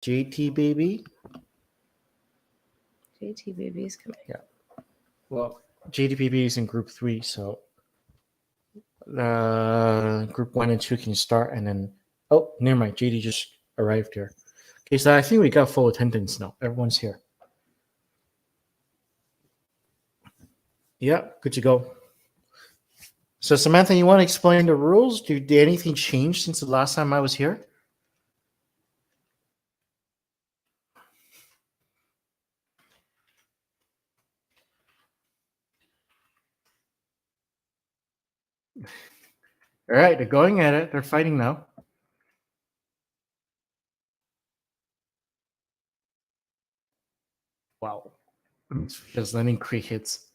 JT baby. JT baby is coming. Yeah. Well, JT baby is in group 3, so group 1 and 2 can start, and then never mind. JT just arrived here. Okay, so I think we got full attendance now. Everyone's here. Yeah, good to go. So Samantha, you want to explain the rules? Did anything change since the last time I was here? All right, they're going at it. They're fighting now. Wow. Just letting crit hits.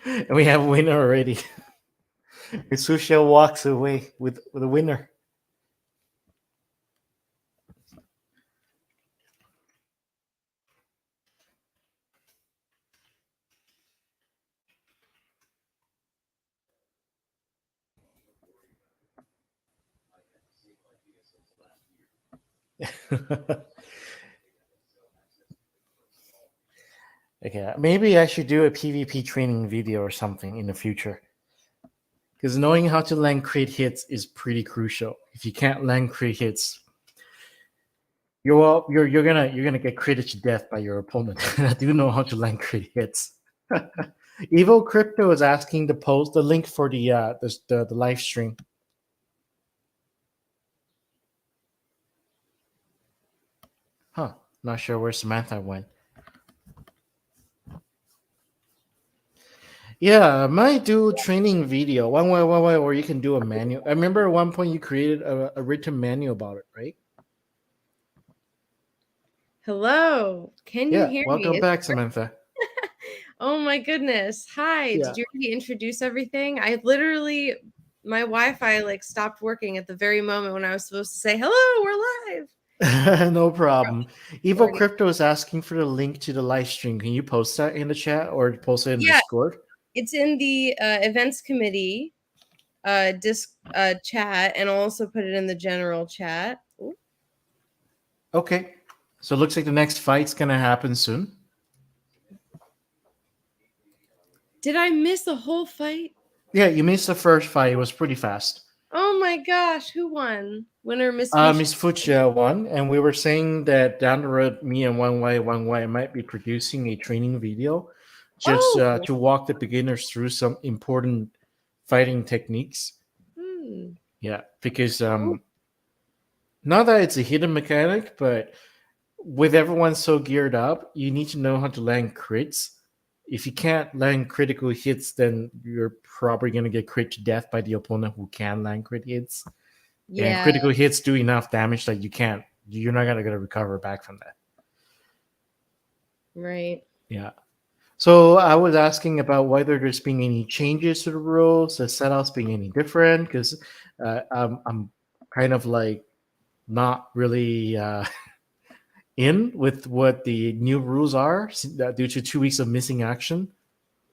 And we have a winner already. Eosioweeklye walks away with a winner. Okay, maybe I should do a PvP training video or something in the future. Because knowing how to land crit hits is pretty crucial. If you can't land crit hits, you're gonna get critted to death by your opponent. I do know how to land crit hits. Evil Crypto is asking to post the link for the live stream. Huh? Not sure where Samantha went. Yeah, I might do a training video one way, or you can do a manual. I remember at one point you created a written manual about it, right? Hello, can you hear me? Welcome back, Samantha. Oh my goodness. Hi. Yeah. Did you already introduce everything? I literally, my Wi-Fi like stopped working at the very moment when I was supposed to say, hello, we're live. No problem. Evil Crypto is asking for the link to the live stream. Can you post that in the chat or post it in Discord? It's in the events committee chat, and I'll also put it in the general chat. Ooh. Okay. So it looks like the next fight's going to happen soon. Did I miss the whole fight? Yeah, you missed the first fight. It was pretty fast. Oh my gosh, who won? Winner, Miss Miss Fuchsia won, and we were saying that down the road, me and One Y might be producing a training video just to walk the beginners through some important fighting techniques. Yeah, because not that it's a hidden mechanic, but with everyone so geared up, you need to know how to land crits. If you can't land critical hits, then you're probably going to get crit to death by the opponent who can land crit hits. Yeah. And critical hits do enough damage that you're not going to recover back from that. Right. Yeah. So I was asking about whether there's been any changes to the rules, the setups being any different, because I'm kind of like not really in with what the new rules are due to 2 weeks of missing action.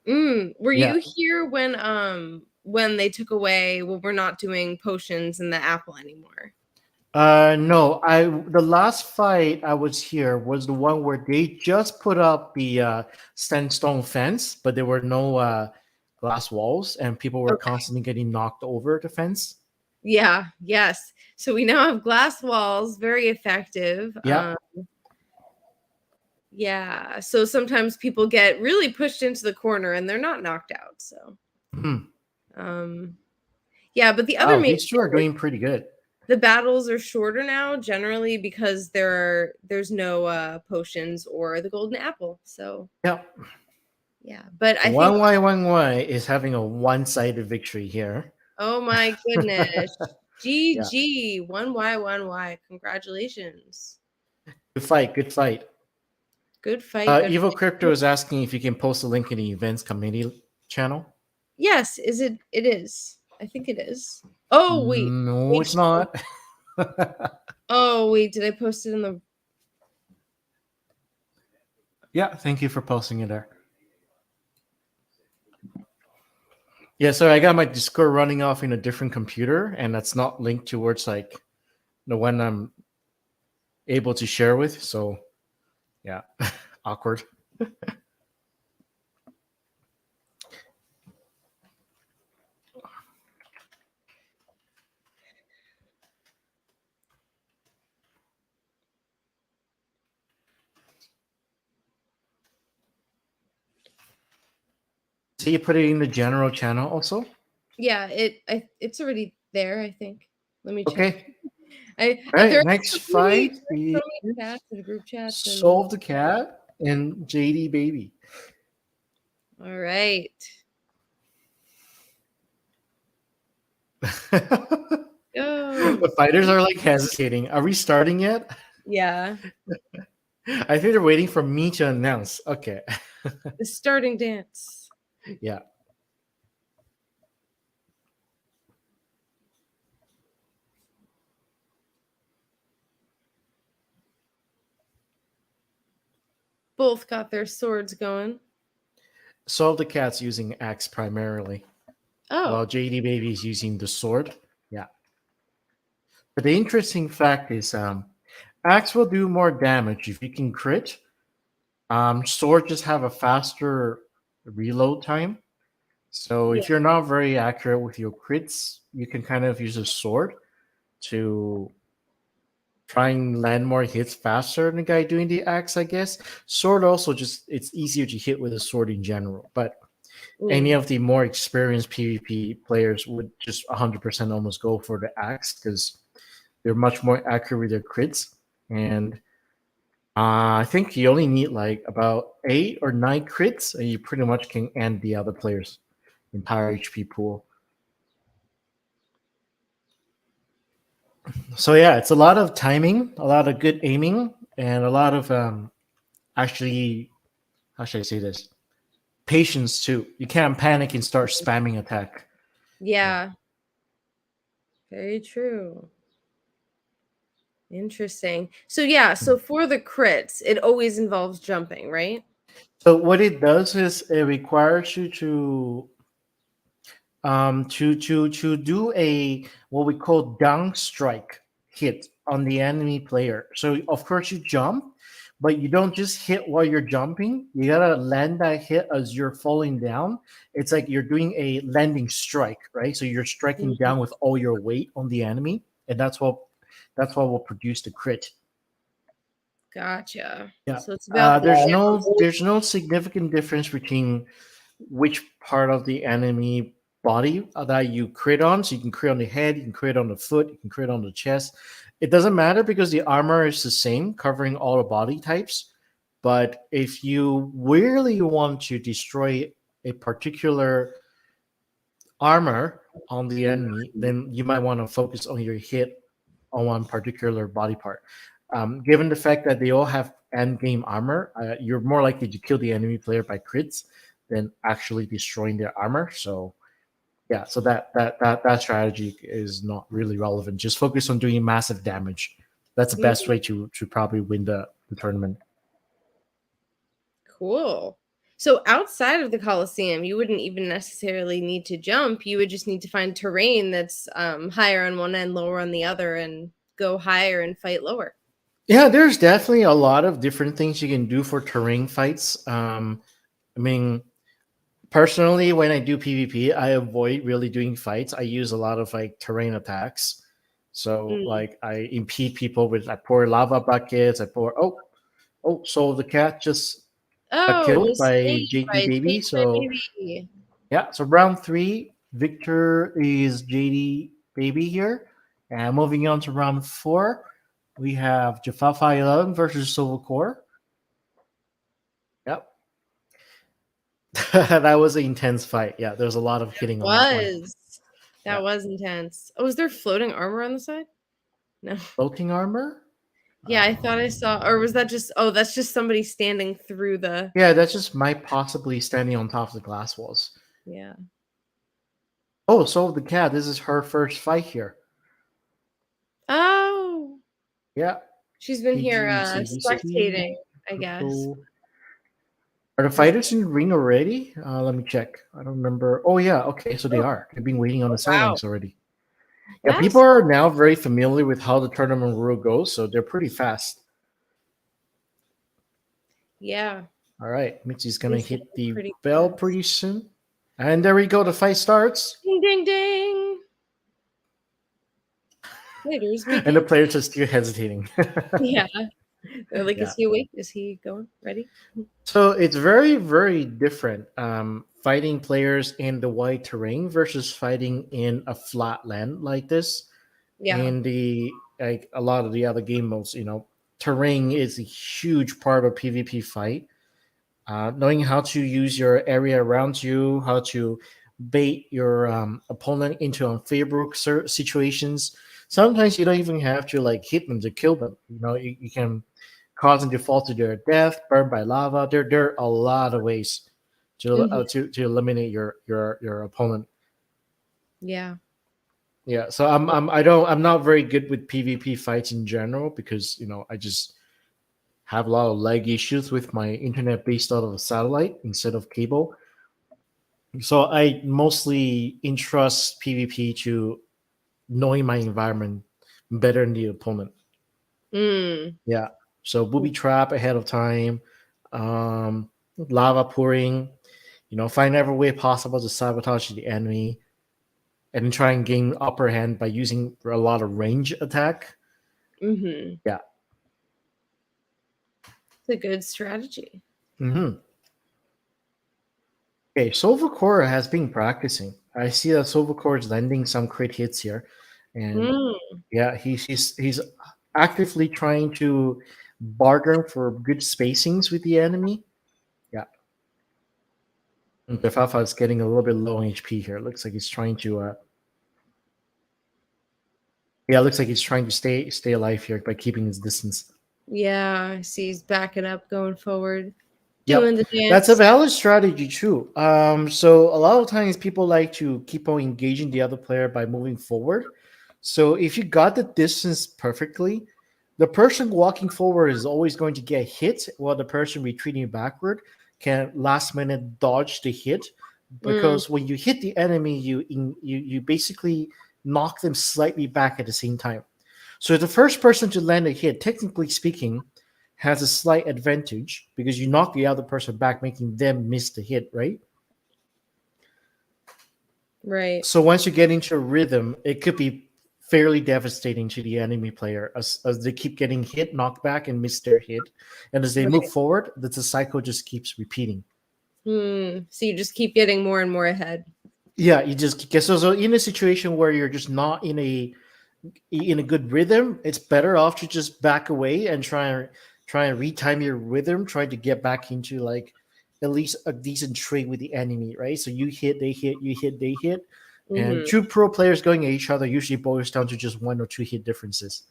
Were you here when they took away, well, we're not doing potions in the apple anymore? No, the last fight I was here was the one where they just put up the sandstone fence, but there were no glass walls, and people were constantly getting knocked over the fence. Yeah. Yes. So we now have glass walls, very effective. Yeah. Yeah. So sometimes people get really pushed into the corner and they're not knocked out. So. Yeah, but the other these two are doing pretty good. The battles are shorter now, generally because there's no potions or the golden apple. So yeah, but I think One Y is having a one-sided victory here. Oh my goodness! GG 1Y. Congratulations! Good fight. Good fight. Evil Crypto is asking if you can post a link in the events committee channel. Yes, is it? It is. I think it is. Oh wait, no, it's not. Oh, wait, did I post it in the... Yeah, thank you for posting it there. Yeah, so I got my Discord running off in a different computer, and that's not linked towards like the one I'm able to share with. So, yeah, awkward. So you put it in the general channel also? Yeah, it's already there, I think. Let me check. Okay. All right, next fight so many chats and group chats. Solve the Cat and JD Baby. All right. The fighters are like hesitating. Are we starting yet? Yeah. I think they're waiting for me to announce. Okay. The starting dance. Yeah. Both got their swords going. Solve the Cat's using axe primarily. Oh. While JD Baby is using the sword. Yeah. But the interesting fact is axe will do more damage if you can crit. Sword just have a faster reload time. So if you're not very accurate with your crits, you can kind of use a sword to try and land more hits faster than the guy doing the axe, I guess. Sword also just, it's easier to hit with a sword in general. But any of the more experienced PvP players would just 100% almost go for the axe because they're much more accurate with their crits. And I think you only need like about 8 or 9 crits, and you pretty much can end the other player's entire HP pool. So yeah, it's a lot of timing, a lot of good aiming, and a lot of actually, how should I say this? Patience too. You can't panic and start spamming attack. Yeah. Very true. Interesting. So yeah, so for the crits, it always involves jumping, right? So what it does is it requires you to do a what we call down strike hit on the enemy player. So of course you jump, but you don't just hit while you're jumping. You gotta land that hit as you're falling down. It's like you're doing a landing strike, right? So you're striking down with all your weight on the enemy, and that's what will produce the crit. Gotcha. Yeah. So it's about there's no significant difference between which part of the enemy body that you crit on. So you can crit on the head, you can crit on the foot, you can crit on the chest. It doesn't matter because the armor is the same, covering all the body types. But if you really want to destroy a particular armor on the enemy, then you might want to focus on your hit on one particular body part. Given the fact that they all have end game armor, you're more likely to kill the enemy player by crits than actually destroying their armor. So yeah, so that strategy is not really relevant. Just focus on doing massive damage. That's the best way to probably win the tournament. Cool. So outside of the Colosseum, you wouldn't even necessarily need to jump. You would just need to find terrain that's higher on one end, lower on the other, and go higher and fight lower. Yeah, there's definitely a lot of different things you can do for terrain fights. I mean, personally, when I do PvP, I avoid really doing fights. I use a lot of like terrain attacks. So like I impede people with, I pour lava buckets. I pour so the cat just got killed by JD Baby. So yeah, so round 3, victor is JD Baby here. And moving on to round 4, we have Jafafa 11 versus Silver Core. Yep. That was an intense fight. Yeah, there's a lot of hitting on that one. That was intense. Oh, is there floating armor on the side? No. Floating armor? Yeah, I thought I saw, or was that just, oh, that's just somebody standing through the... Yeah, that's just Mike possibly standing on top of the glass walls. Yeah. Oh, so the cat, this is her first fight here. Oh. Yeah. She's been here PGs, ABC, spectating, I guess. crypto. Are the fighters in the ring already? Let me check. I don't remember. Oh yeah, okay, so they Oh, are. They've been waiting on the wow. sidelines already. Yeah, people That's are now very familiar with how the tournament rule goes, so they're pretty fast. yeah. All right, Mitzi's gonna These hit are the pretty bell fast. pretty soon. And there we go, the fight starts. Ding ding ding. Fighters And the begin. players are still hesitating. Yeah. They're like, Yeah. is he awake? Is he going? Ready? So it's very, very different fighting players in the wide terrain versus fighting in a flat land like this. Yeah. In the like a lot of the other game modes, terrain is a huge part of PvP fight. Knowing how to use your area around you, how to bait your opponent into unfavorable situations. Sometimes you don't even have to like hit them to kill them. You can cause them to fall to their death, burned by lava. There are a lot of ways to Mhm. to eliminate your opponent. Yeah. Yeah, so I'm not very good with PvP fights in general because I just have a lot of lag issues with my internet based out of a satellite instead of cable. So I mostly entrust PvP to knowing my environment better than the opponent. Mm. Yeah. So booby trap ahead of time, lava pouring, find every way possible to sabotage the enemy, and then try and gain upper hand by using a lot of range attack. Mm-hmm. Yeah. It's a good strategy. Mm-hmm. Okay, Silvercore has been practicing. I see that Silvercore is landing some crit hits here, and Mm. yeah, he's actively trying to barter for good spacings with the enemy. Yeah, and Tefafa is getting a little bit low on HP here. Looks like he's trying to. Yeah, looks like he's trying to stay alive here by keeping his distance. Yeah, I see he's backing up, going forward, doing Yep, the that's a dance. valid strategy too. So a lot of times people like to keep on engaging the other player by moving forward. So if you got the distance perfectly, the person walking forward is always going to get hit, while the person retreating backward can last minute dodge the hit. Mm. Because when you hit the enemy, you basically knock them slightly back at the same time. So the first person to land a hit, technically speaking, has a slight advantage because you knock the other person back, making them miss the hit, right? Right. So once you get into a rhythm, it could be fairly devastating to the enemy player as they keep getting hit, knocked back, and miss their hit. And as they move Right. forward, the cycle just keeps repeating. So you just keep getting more and more ahead. Yeah, you just get so in a situation where you're just not in a good rhythm, it's better off to just back away and try and retime your rhythm, trying to get back into like at least a decent trade with the enemy, right? So you hit, they hit, you hit, they hit. And Mm-hmm. two pro players going at each other usually boils down to just one or two hit differences.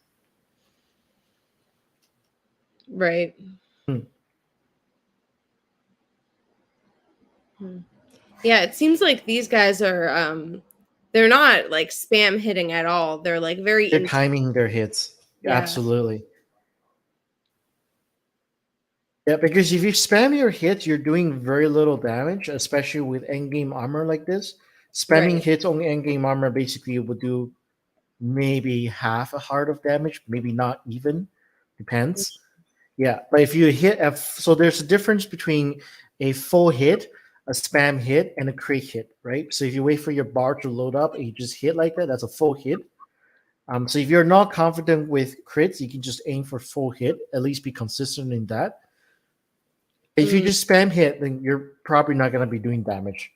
Right. Hmm. Yeah, it seems like these guys are they're not like spam hitting at all. They're like very They're timing their hits. yeah. Absolutely. Yeah, because if you spam your hits, you're doing very little damage, especially with endgame armor like this. Spamming Right. hits on endgame armor basically would do maybe half a heart of damage, maybe not even. Depends. Yeah, but if you hit so there's a difference between a full hit, a spam hit, and a crit hit, right? So if you wait for your bar to load up and you just hit like that, that's a full hit. So if you're not confident with crits, you can just aim for full hit. At least be consistent in that. If you Mm, just spam hit, then you're probably not going to be doing damage.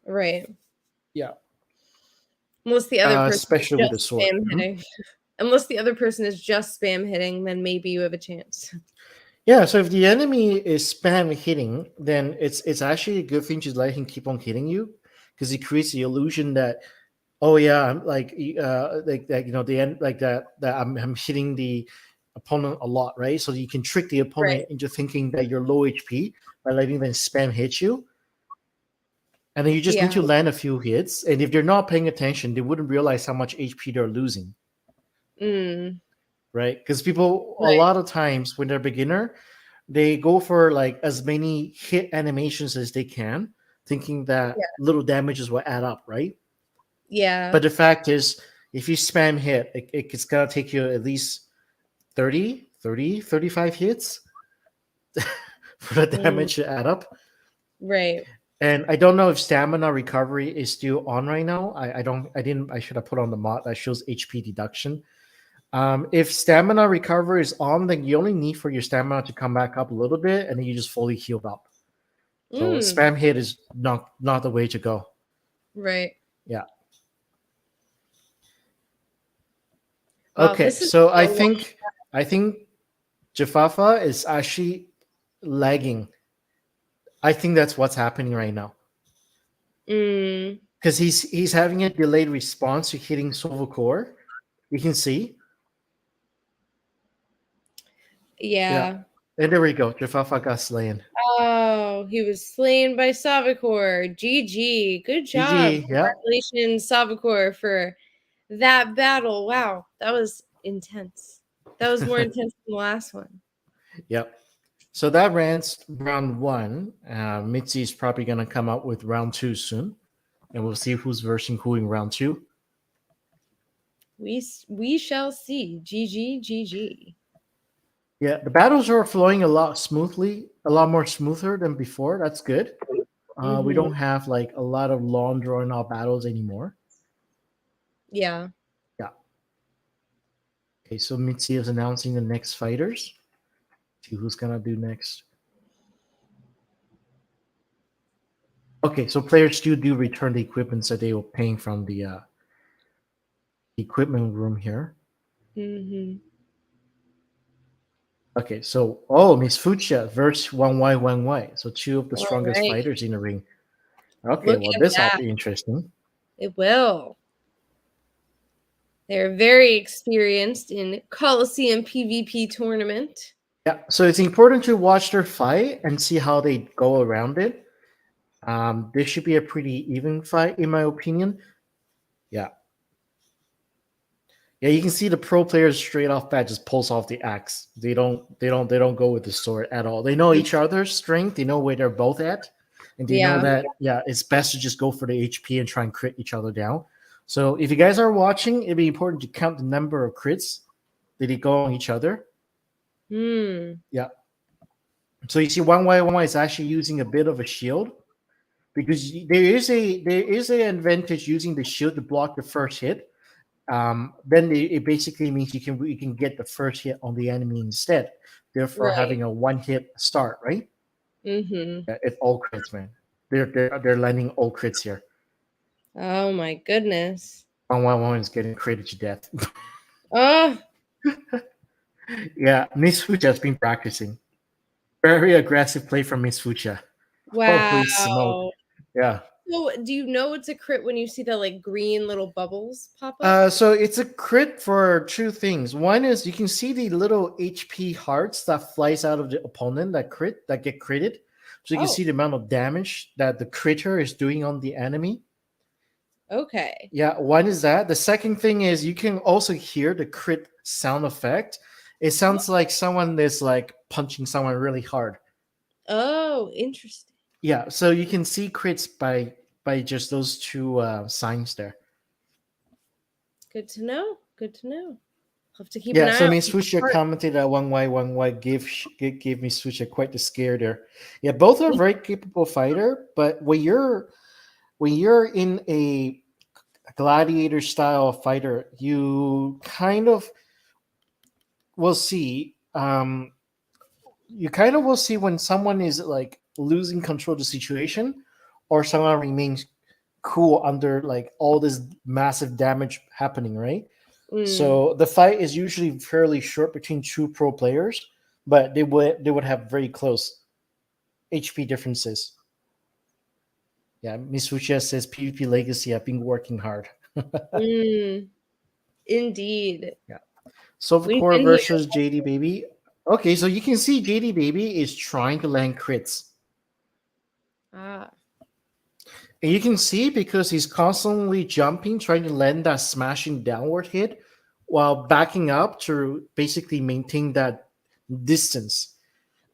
right. Yeah, Unless the other person is especially with the just sword. spam hitting. Unless the other person is just spam hitting, then maybe you have a chance. Yeah, so if the enemy is spam hitting, then it's actually a good thing to let him keep on hitting you because it creates the illusion that oh yeah, I'm like that the end like that I'm hitting the opponent a lot, right? So you can trick the Right. opponent into thinking that you're low HP by letting them spam hit you. And then you just need Yeah. to land a few hits. And if they're not paying attention, they wouldn't realize how much HP they're losing. Mm. right? Because people a Right. lot of times when they're beginner, they go for like as many hit animations as they can, thinking that Yeah. little damages will add up, right? Yeah. But the fact is, if you spam hit, it's gonna take you at least 35 hits for the Mm, damage to add up. right. And I don't know if stamina recovery is still on right now. I don't I didn't I should have put on the mod that shows HP deduction. If stamina recovery is on, then you only need for your stamina to come back up a little bit, and then you just fully healed up. So Mm, spam hit is not the way to go. right. Yeah. Wow, Okay. this is So a long. I think Jafafa is actually lagging. I think that's what's happening right now Mm, because he's having a delayed response to hitting Silver Core. You can see. Yeah. yeah. And there we go. Jafafa got slain. Oh, he was slain by Savakor. GG. Good job. GG. Yeah. Congratulations, Savakor, for that battle. Wow, that was intense. That was more intense than the last one. Yep. So that rants round one. Mitzi is probably going to come out with round two soon. And we'll see who's versing who in round two. We shall see. GG, GG. Yeah, the battles are flowing a lot smoothly, a lot more smoother than before. That's good. We Mm-hmm. don't have like a lot of long drawn out battles anymore. Yeah. Yeah. Okay, so Mitzi is announcing the next fighters. See who's gonna do next. Okay, so players still do return the equipment that they were paying from the equipment room here. Mm-hmm. Okay, so Miss Fuchsia versus 1Y1Y. So two of the All strongest right. fighters in the ring. Okay, Look well at this ought that. to be interesting. It will. They're very experienced in Colosseum PvP tournament. Yeah, so it's important to watch their fight and see how they go around it. This should be a pretty even fight, in my opinion. Yeah, yeah, you can see the pro players straight off bat just pulls off the axe. They don't go with the sword at all. They know each other's strength. They know where they're both at, and they know Yeah. that it's best to just go for the HP and try and crit each other down. So if you guys are watching, it'd be important to count the number of crits that they go on each other. Hmm. Yeah. So you see, 1Y1Y is actually using a bit of a shield because there is an advantage using the shield to block the first hit. Then it basically means you can get the first hit on the enemy instead, therefore Right. having a one hit start, right? Mm-hmm. Yeah, it's all crits, man. They're landing all crits here. Oh my goodness. 1Y1 is getting critted to death. Oh, Yeah, Miss Fucha has been practicing. Very aggressive play from Miss Fucha. Holy smoke! wow. Yeah. So do you know it's a crit when you see the like green little bubbles pop up? So it's a crit for two things. One is you can see the little HP hearts that flies out of the opponent that get critted. So you can Oh, see the amount of damage that the critter is doing on the enemy. okay. Yeah, one is that. The second thing is you can also hear the crit sound effect. It sounds like someone is like punching someone really hard. Oh, interesting. Yeah, so you can see crits by just those two signs there. Good to know. Good to know. Have to keep an Yeah, eye so out Miss for the Fuchsia heart. commented that 1Y1Y gave Miss Fuchsia quite the scare there. Yeah, both are very capable fighter, but when you're in a gladiator style fighter, you kind of will see you kind of will see when someone is like losing control of the situation or someone remains cool under like all this massive damage happening, right? Mm, So the fight is usually fairly short between two pro players, but they would have very close HP differences. Yeah, Miss Fuchsia says PvP Legacy. I've been working hard. mm, indeed. Yeah. We've Silvercore been here. versus JD Baby. Okay, so you can see JD Baby is trying to land crits. Ah, And you can see because he's constantly jumping, trying to land that smashing downward hit while backing up to basically maintain that distance.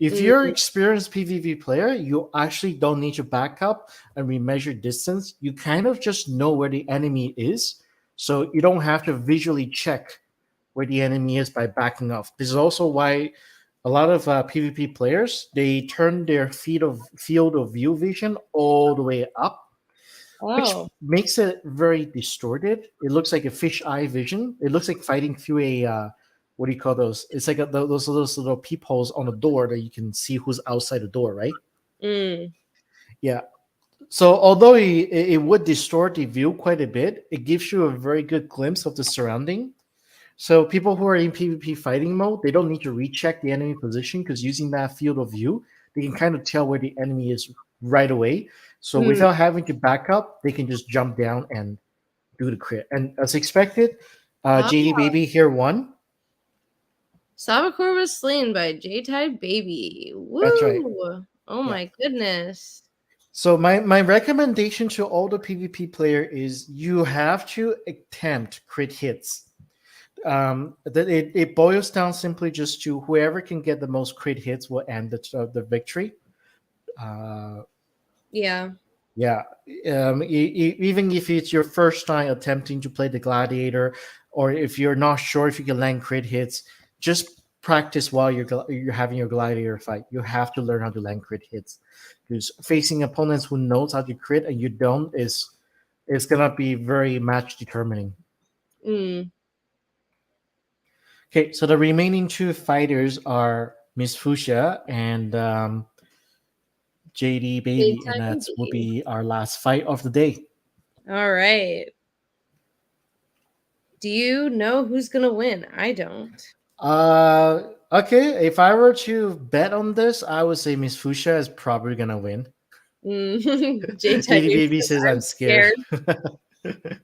If you're Mm, an experienced PvP player, you actually don't need to back up and remeasure distance. You kind of just know where the enemy is, so you don't have to visually check where the enemy is by backing off. This is also why a lot of PvP players they turn their field of view vision all the way up, which oh. makes it very distorted. It looks like a fisheye vision. It looks like fighting through a what do you call those? It's like those little peepholes on the door that you can see who's outside the door, right? Mm. Yeah. So although it would distort the view quite a bit, it gives you a very good glimpse of the surrounding. So people who are in PvP fighting mode, they don't need to recheck the enemy position because using that field of view, they can kind of tell where the enemy is right away. So Mm. without having to back up, they can just jump down and do the crit. And as expected, Ah, JD Baby here won. Sabakor was slain by J-Tide Baby. That's right. Woo! Oh Yeah. my goodness. So my recommendation to all the PvP player is you have to attempt crit hits. It boils down simply just to whoever can get the most crit hits will end the victory. Yeah. Yeah, even if it's your first time attempting to play the gladiator, or if you're not sure if you can land crit hits, just practice while you're having your gladiator fight. You have to learn how to land crit hits because facing opponents who knows how to crit and you don't is gonna be very match determining. Mm. Okay, so the remaining two fighters are Miss Fuchsia and JD Baby, and J-Tide that will Baby. be our last fight of the day. All right. Do you know who's gonna win? I don't. Okay. If I were to bet on this, I would say Miss Fuchsia is probably gonna win. J-Tide JD Baby Baby says, says I'm I'm scared. scared.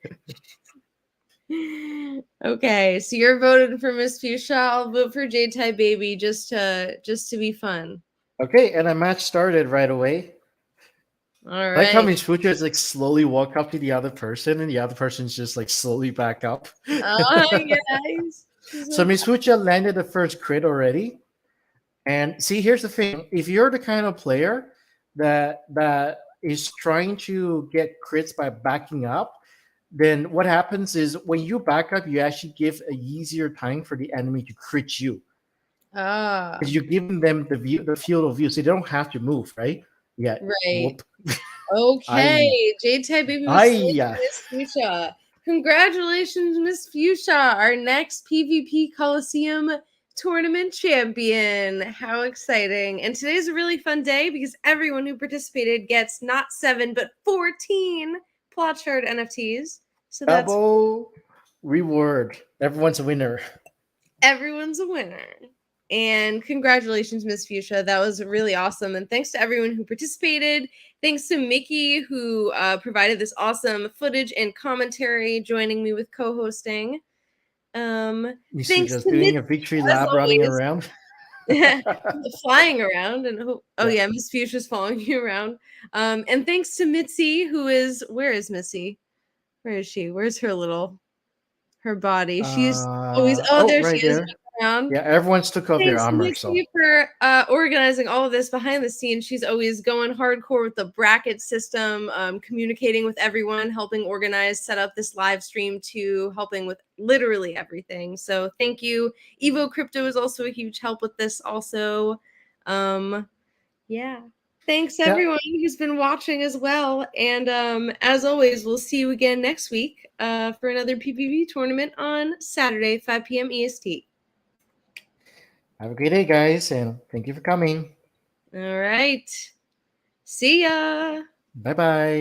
Okay, so you're voting for Miss Fuchsia. I'll vote for J-Tide Baby just to be fun. Okay, and a match started right away. All Like how right. Miss Fuchsia is like slowly walk up to the other person, and the other person's just like slowly back up. Oh yes. She's So like, Miss Fuchsia landed the first crit already. And see, here's the thing: if you're the kind of player that is trying to get crits by backing up, then what happens is when you back up, you actually give a easier time for the enemy to crit you ah, because you're giving them the field of view, so they don't have to move, right? Yeah. right. Whoop. I. Okay, J-Tide Baby was slain I. by Miss Fuchsia. Congratulations, Miss Fuchsia, our next PvP Colosseum tournament champion. How exciting. And today's a really fun day because everyone who participated gets not 7, but 14 plot shard NFTs. So that's Double reward. Everyone's a winner. everyone's a winner. And congratulations, Miss Fuchsia. That was really awesome. And thanks to everyone who participated. Thanks to Mickey, who provided this awesome footage and commentary, joining me with co-hosting. Miss Thanks Fuchsia's to doing Mitzi, a victory as lap running always, around. flying around. And oh Yeah. yeah, Miss Fuchsia's following you around. And thanks to Mitzi, where is Missy? Where is she? Where's her body? She's always there she Right is there. around. Yeah, everyone's took off their Thanks, armor, so Nikki, for organizing all of this behind the scenes. She's always going hardcore with the bracket system, communicating with everyone, helping organize, set up this live stream too, helping with literally everything. So thank you. Evo Crypto is also a huge help with this also. Yeah. Thanks yeah. everyone who's been watching as well. And as always, we'll see you again next week for another PvP tournament on Saturday, 5 p.m. EST. Have a great day, guys, and thank you for coming. All right. See ya. Bye bye.